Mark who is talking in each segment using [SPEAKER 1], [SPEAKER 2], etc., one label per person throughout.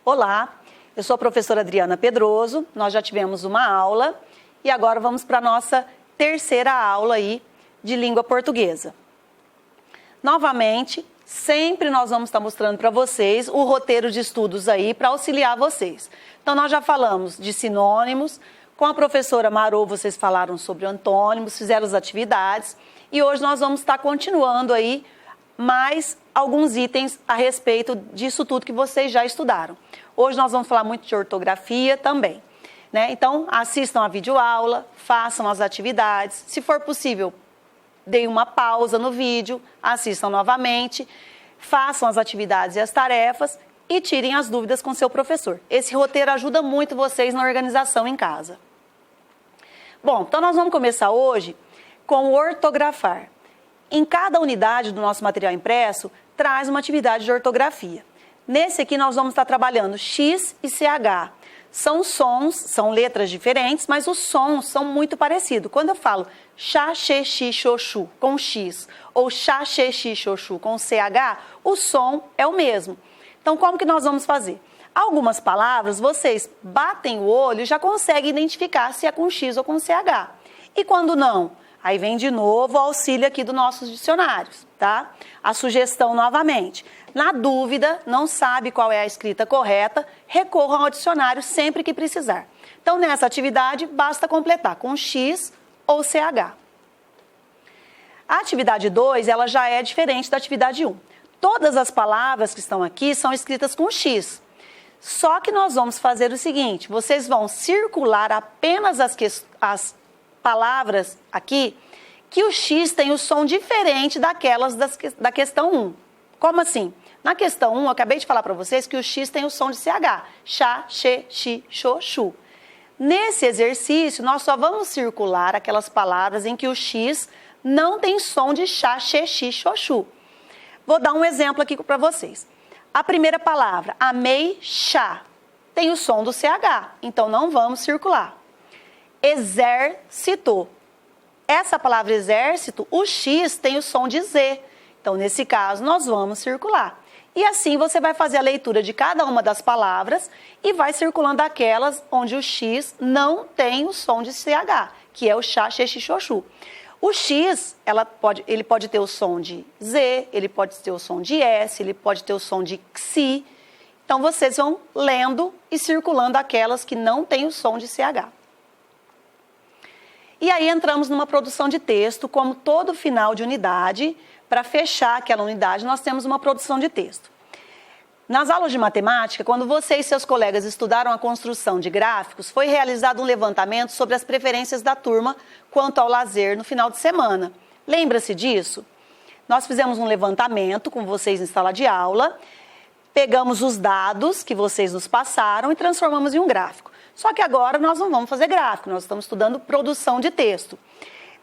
[SPEAKER 1] Olá, eu sou a professora Adriana Pedroso, nós já tivemos uma aula e agora vamos para a nossa terceira aula aí de língua portuguesa. Novamente, sempre nós vamos estar mostrando para vocês o roteiro de estudos aí para auxiliar vocês. Então nós já falamos de sinônimos, com a professora Marô vocês falaram sobre antônimos, fizeram as atividades e hoje nós vamos estar continuando aí mais alguns itens a respeito disso tudo que vocês já estudaram. Hoje nós vamos falar muito de ortografia também, né? Então, assistam a videoaula, façam as atividades. Se for possível, deem uma pausa no vídeo, assistam novamente, façam as atividades e as tarefas e tirem as dúvidas com seu professor. Esse roteiro ajuda muito vocês na organização em casa. Bom, então nós vamos começar hoje com o ortografar. Em cada unidade do nosso material impresso, traz uma atividade de ortografia. Nesse aqui nós vamos estar trabalhando X e CH. São sons, são letras diferentes, mas os sons são muito parecidos. Quando eu falo chá, xê, xi, xoxu com X ou chá, xê, xi, xoxu com CH, o som é o mesmo. Então como que nós vamos fazer? Algumas palavras vocês batem o olho e já conseguem identificar se é com X ou com CH. E quando não? Aí vem de novo o auxílio aqui dos nossos dicionários, tá? A sugestão novamente. Na dúvida, não sabe qual é a escrita correta, recorram ao dicionário sempre que precisar. Então, nessa atividade, basta completar com X ou CH. A atividade 2, ela já é diferente da atividade 1. Todas as palavras que estão aqui são escritas com X. Só que nós vamos fazer o seguinte, vocês vão circular apenas as palavras aqui, que o X tem o som diferente daquelas da questão 1. Como assim? Na questão 1, eu acabei de falar para vocês que o X tem o som de CH. Chá, xê, xi, xô, chu. Nesse exercício, nós só vamos circular aquelas palavras em que o X não tem som de chá, xê, xi, xô, chu. Vou dar um exemplo aqui para vocês. A primeira palavra, amei, chá, tem o som do CH, então não vamos circular. Exército. Essa palavra exército, o X tem o som de Z. Então, nesse caso, nós vamos circular. E assim você vai fazer a leitura de cada uma das palavras e vai circulando aquelas onde o X não tem o som de CH, que é o chá, xê, xi, xoxu. O X, ele pode ter o som de Z, ele pode ter o som de S, ele pode ter o som de XI. Então, vocês vão lendo e circulando aquelas que não têm o som de CH. E aí entramos numa produção de texto, como todo final de unidade, para fechar aquela unidade, nós temos uma produção de texto. Nas aulas de matemática, quando você e seus colegas estudaram a construção de gráficos, foi realizado um levantamento sobre as preferências da turma quanto ao lazer no final de semana. Lembra-se disso? Nós fizemos um levantamento com vocês em sala de aula, pegamos os dados que vocês nos passaram e transformamos em um gráfico. Só que agora nós não vamos fazer gráfico, nós estamos estudando produção de texto.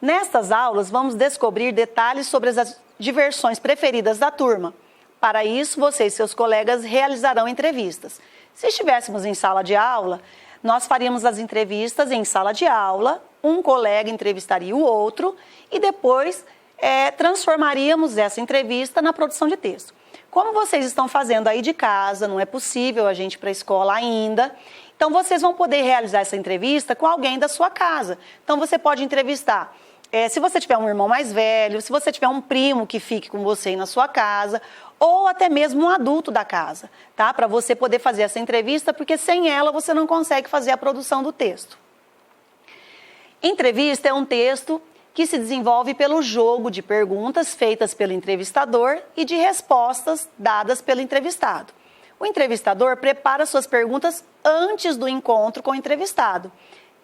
[SPEAKER 1] Nestas aulas, vamos descobrir detalhes sobre as diversões preferidas da turma. Para isso, você e seus colegas realizarão entrevistas. Se estivéssemos em sala de aula, nós faríamos as entrevistas em sala de aula, um colega entrevistaria o outro e depois transformaríamos essa entrevista na produção de texto. Como vocês estão fazendo aí de casa, não é possível a gente ir para a escola ainda, então vocês vão poder realizar essa entrevista com alguém da sua casa. Então você pode entrevistar, se você tiver um irmão mais velho, se você tiver um primo que fique com você aí na sua casa, ou até mesmo um adulto da casa, tá? Para você poder fazer essa entrevista, porque sem ela você não consegue fazer a produção do texto. Entrevista é um texto que se desenvolve pelo jogo de perguntas feitas pelo entrevistador e de respostas dadas pelo entrevistado. O entrevistador prepara suas perguntas antes do encontro com o entrevistado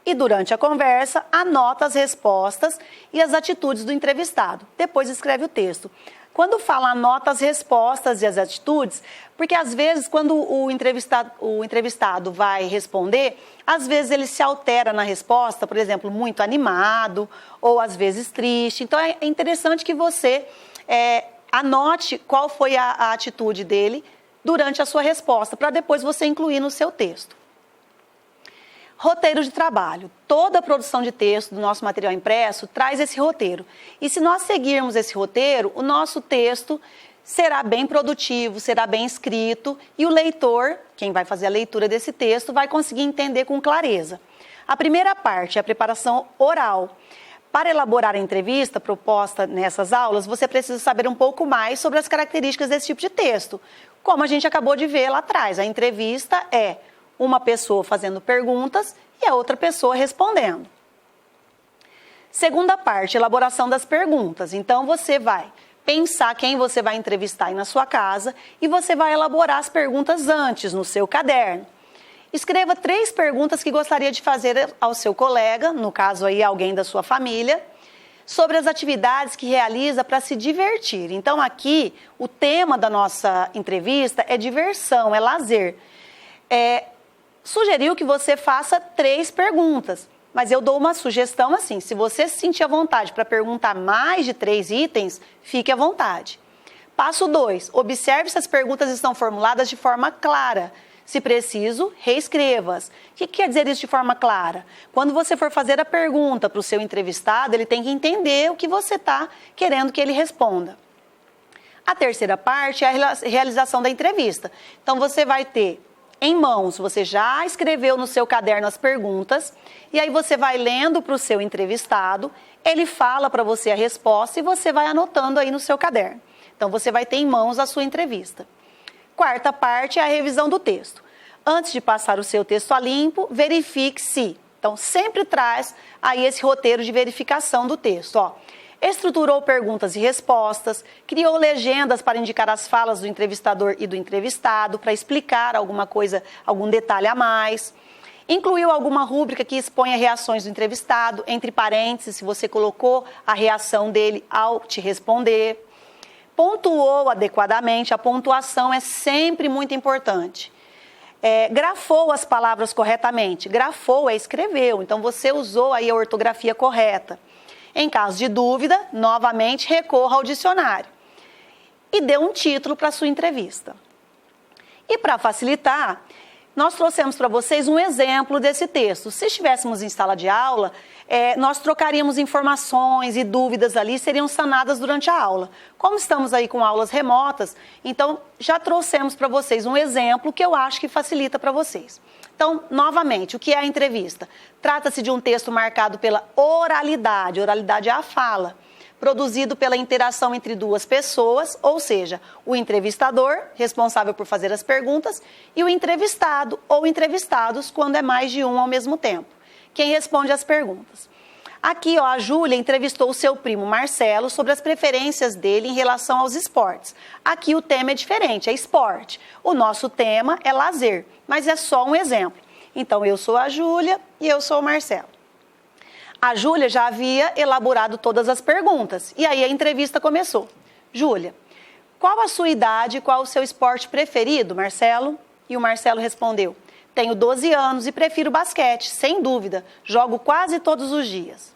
[SPEAKER 1] e, durante a conversa, anota as respostas e as atitudes do entrevistado. Depois escreve o texto. Quando fala anota as respostas e as atitudes, porque às vezes quando o entrevistado vai responder, às vezes ele se altera na resposta, por exemplo, muito animado ou às vezes triste. Então é interessante que você anote qual foi a atitude dele durante a sua resposta, para depois você incluir no seu texto. Roteiro de trabalho. Toda a produção de texto do nosso material impresso traz esse roteiro. E se nós seguirmos esse roteiro, o nosso texto será bem produtivo, será bem escrito e o leitor, quem vai fazer a leitura desse texto, vai conseguir entender com clareza. A primeira parte é a preparação oral. Para elaborar a entrevista proposta nessas aulas, você precisa saber um pouco mais sobre as características desse tipo de texto. Como a gente acabou de ver lá atrás, a entrevista é uma pessoa fazendo perguntas e a outra pessoa respondendo. Segunda parte, elaboração das perguntas. Então, você vai pensar quem você vai entrevistar aí na sua casa e você vai elaborar as perguntas antes no seu caderno. Escreva 3 perguntas que gostaria de fazer ao seu colega, no caso aí alguém da sua família, sobre as atividades que realiza para se divertir. Então aqui o tema da nossa entrevista é diversão, é lazer. Sugeriu que você faça 3 perguntas, mas eu dou uma sugestão assim, se você se sentir à vontade para perguntar mais de 3 itens, fique à vontade. Passo 2, observe se as perguntas estão formuladas de forma clara. Se preciso, reescreva-as. O que quer dizer isso de forma clara? Quando você for fazer a pergunta para o seu entrevistado, ele tem que entender o que você está querendo que ele responda. A terceira parte é a realização da entrevista. Então, você vai ter em mãos, você já escreveu no seu caderno as perguntas, e aí você vai lendo para o seu entrevistado, ele fala para você a resposta e você vai anotando aí no seu caderno. Então, você vai ter em mãos a sua entrevista. Quarta parte é a revisão do texto. Antes de passar o seu texto a limpo, verifique se. Então, sempre traz aí esse roteiro de verificação do texto. Estruturou perguntas e respostas, criou legendas para indicar as falas do entrevistador e do entrevistado, para explicar alguma coisa, algum detalhe a mais. Incluiu alguma rúbrica que exponha reações do entrevistado, entre parênteses, se você colocou a reação dele ao te responder. Pontuou adequadamente, a pontuação é sempre muito importante. Grafou as palavras corretamente. Grafou é escreveu, então você usou aí a ortografia correta. Em caso de dúvida, novamente recorra ao dicionário. E dê um título para a sua entrevista. E para facilitar, nós trouxemos para vocês um exemplo desse texto. Se estivéssemos em sala de aula, nós trocaríamos informações e dúvidas ali, seriam sanadas durante a aula. Como estamos aí com aulas remotas, então já trouxemos para vocês um exemplo que eu acho que facilita para vocês. Então, novamente, o que é a entrevista? Trata-se de um texto marcado pela oralidade. Oralidade é a fala. Produzido pela interação entre 2 pessoas, ou seja, o entrevistador, responsável por fazer as perguntas, e o entrevistado ou entrevistados, quando é mais de um ao mesmo tempo. Quem responde às perguntas. Aqui, a Júlia entrevistou o seu primo Marcelo sobre as preferências dele em relação aos esportes. Aqui o tema é diferente, é esporte. O nosso tema é lazer, mas é só um exemplo. Então, eu sou a Júlia e eu sou o Marcelo. A Júlia já havia elaborado todas as perguntas. E aí a entrevista começou. Júlia, qual a sua idade e qual o seu esporte preferido, Marcelo? E o Marcelo respondeu, tenho 12 anos e prefiro basquete, sem dúvida. Jogo quase todos os dias.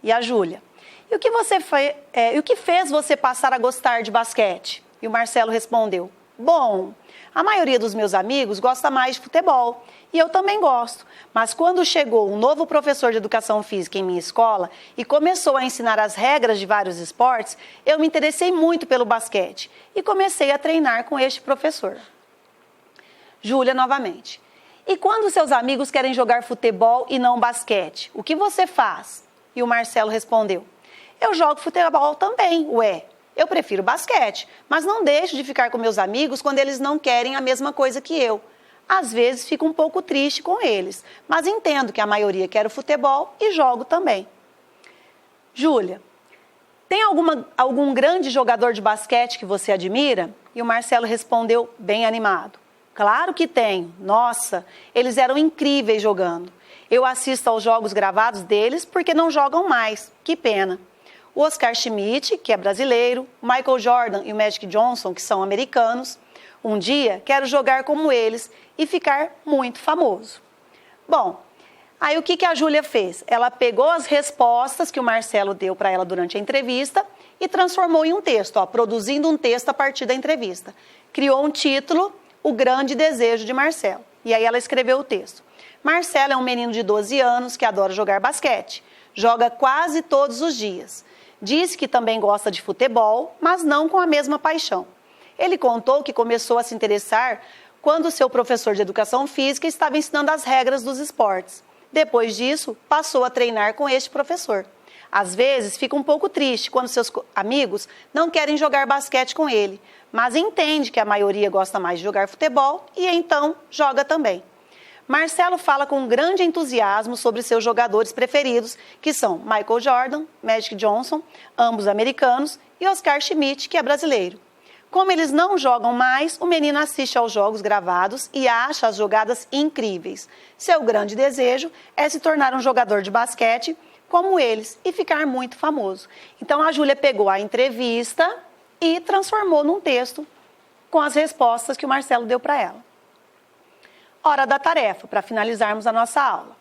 [SPEAKER 1] E a Júlia, e o que fez você passar a gostar de basquete? E o Marcelo respondeu, bom, a maioria dos meus amigos gosta mais de futebol. E eu também gosto, mas quando chegou um novo professor de educação física em minha escola e começou a ensinar as regras de vários esportes, eu me interessei muito pelo basquete e comecei a treinar com este professor. Júlia, novamente. E quando seus amigos querem jogar futebol e não basquete, o que você faz? E o Marcelo respondeu, eu jogo futebol também, eu prefiro basquete, mas não deixo de ficar com meus amigos quando eles não querem a mesma coisa que eu. Às vezes fico um pouco triste com eles, mas entendo que a maioria quer o futebol e jogo também. Júlia, tem algum grande jogador de basquete que você admira? E o Marcelo respondeu bem animado. Claro que tenho. Nossa, eles eram incríveis jogando. Eu assisto aos jogos gravados deles porque não jogam mais. Que pena. O Oscar Schmidt, que é brasileiro, o Michael Jordan e o Magic Johnson, que são americanos. Um dia quero jogar como eles e ficar muito famoso. Bom, aí o que a Júlia fez? Ela pegou as respostas que o Marcelo deu para ela durante a entrevista e transformou em um texto, produzindo um texto a partir da entrevista. Criou um título, O Grande Desejo de Marcelo. E aí ela escreveu o texto. Marcelo é um menino de 12 anos que adora jogar basquete. Joga quase todos os dias. Diz que também gosta de futebol, mas não com a mesma paixão. Ele contou que começou a se interessar quando seu professor de educação física estava ensinando as regras dos esportes. Depois disso, passou a treinar com este professor. Às vezes, fica um pouco triste quando seus amigos não querem jogar basquete com ele, mas entende que a maioria gosta mais de jogar futebol e então joga também. Marcelo fala com grande entusiasmo sobre seus jogadores preferidos, que são Michael Jordan, Magic Johnson, ambos americanos, e Oscar Schmidt, que é brasileiro. Como eles não jogam mais, o menino assiste aos jogos gravados e acha as jogadas incríveis. Seu grande desejo é se tornar um jogador de basquete como eles e ficar muito famoso. Então a Júlia pegou a entrevista e transformou num texto com as respostas que o Marcelo deu para ela. Hora da tarefa, para finalizarmos a nossa aula.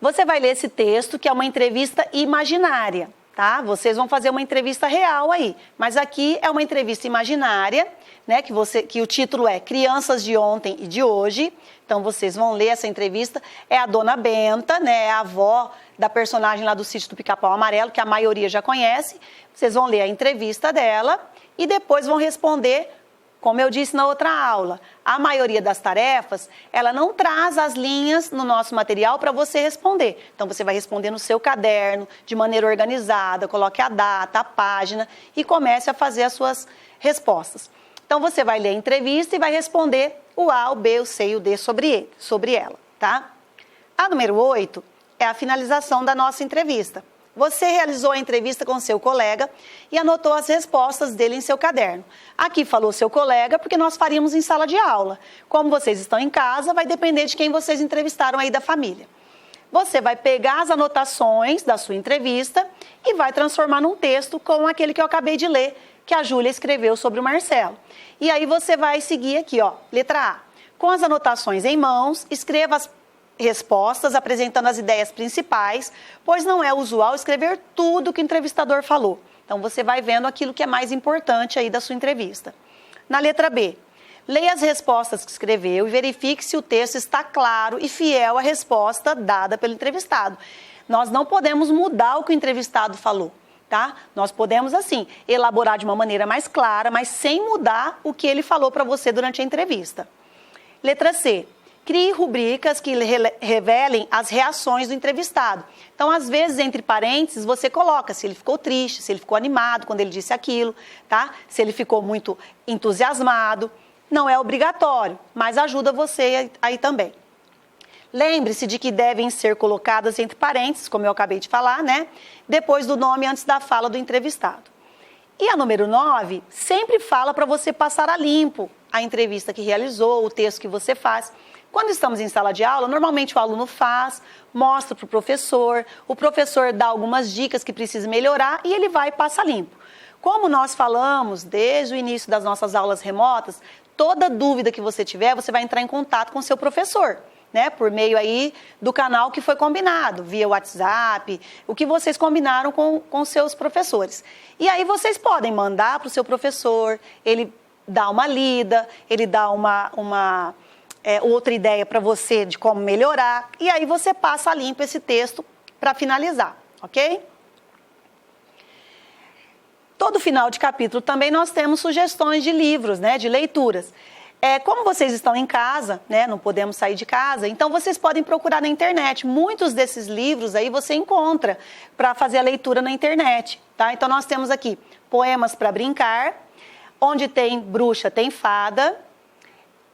[SPEAKER 1] Você vai ler esse texto, que é uma entrevista imaginária, tá? Vocês vão fazer uma entrevista real aí, mas aqui é uma entrevista imaginária, né? Que o título é Crianças de Ontem e de Hoje. Então vocês vão ler essa entrevista. É a Dona Benta, né? É a avó da personagem lá do Sítio do Pica-Pau Amarelo, que a maioria já conhece. Vocês vão ler a entrevista dela e depois vão responder. Como eu disse na outra aula, a maioria das tarefas, ela não traz as linhas no nosso material para você responder. Então, você vai responder no seu caderno, de maneira organizada, coloque a data, a página e comece a fazer as suas respostas. Então, você vai ler a entrevista e vai responder o A, o B, o C e o D sobre ela, tá? A número 8 é a finalização da nossa entrevista. Você realizou a entrevista com seu colega e anotou as respostas dele em seu caderno. Aqui falou seu colega porque nós faríamos em sala de aula. Como vocês estão em casa, vai depender de quem vocês entrevistaram aí da família. Você vai pegar as anotações da sua entrevista e vai transformar num texto como aquele que eu acabei de ler, que a Júlia escreveu sobre o Marcelo. E aí você vai seguir aqui, ó, letra A. Com as anotações em mãos, escreva as respostas apresentando as ideias principais, pois não é usual escrever tudo que o entrevistador falou. Então, você vai vendo aquilo que é mais importante aí da sua entrevista. Na letra B, leia as respostas que escreveu e verifique se o texto está claro e fiel à resposta dada pelo entrevistado. Nós não podemos mudar o que o entrevistado falou, tá? Nós podemos, assim, elaborar de uma maneira mais clara, mas sem mudar o que ele falou para você durante a entrevista. Letra C. Crie rubricas que revelem as reações do entrevistado. Então, às vezes, entre parênteses, você coloca se ele ficou triste, se ele ficou animado quando ele disse aquilo, tá? Se ele ficou muito entusiasmado. Não é obrigatório, mas ajuda você aí também. Lembre-se de que devem ser colocadas entre parênteses, como eu acabei de falar, né? Depois do nome, antes da fala do entrevistado. E a número 9, sempre fala para você passar a limpo a entrevista que realizou, o texto que você faz. Quando estamos em sala de aula, normalmente o aluno faz, mostra para o professor dá algumas dicas que precisa melhorar e ele vai e passa limpo. Como nós falamos desde o início das nossas aulas remotas, toda dúvida que você tiver, você vai entrar em contato com o seu professor, né? Por meio aí do canal que foi combinado, via WhatsApp, o que vocês combinaram com seus professores. E aí vocês podem mandar para o seu professor, ele dá uma lida, ele dá outra ideia para você de como melhorar, e aí você passa a limpo esse texto para finalizar, ok? Todo final de capítulo também nós temos sugestões de livros, né, de leituras. Como vocês estão em casa, né, não podemos sair de casa, então vocês podem procurar na internet. Muitos desses livros aí você encontra para fazer a leitura na internet, tá? Então nós temos aqui Poemas para Brincar, Onde Tem Bruxa Tem Fada,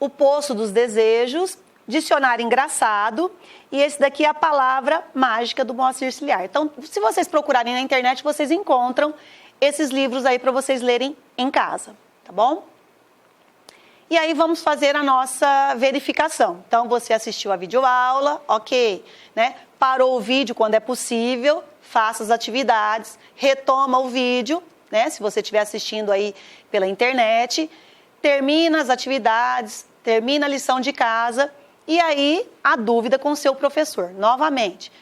[SPEAKER 1] O Poço dos Desejos, Dicionário Engraçado, e esse daqui é a Palavra Mágica do Moacir Ciliar. Então, se vocês procurarem na internet, vocês encontram esses livros aí para vocês lerem em casa, tá bom? E aí vamos fazer a nossa verificação. Então, você assistiu a videoaula, ok, né? Parou o vídeo quando é possível, faça as atividades, retoma o vídeo, né? Se você estiver assistindo aí pela internet, termina as atividades, termina a lição de casa e aí a dúvida com o seu professor. Novamente,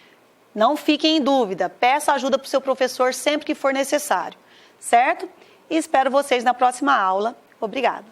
[SPEAKER 1] não fiquem em dúvida, peça ajuda para o seu professor sempre que for necessário, certo? E espero vocês na próxima aula. Obrigada.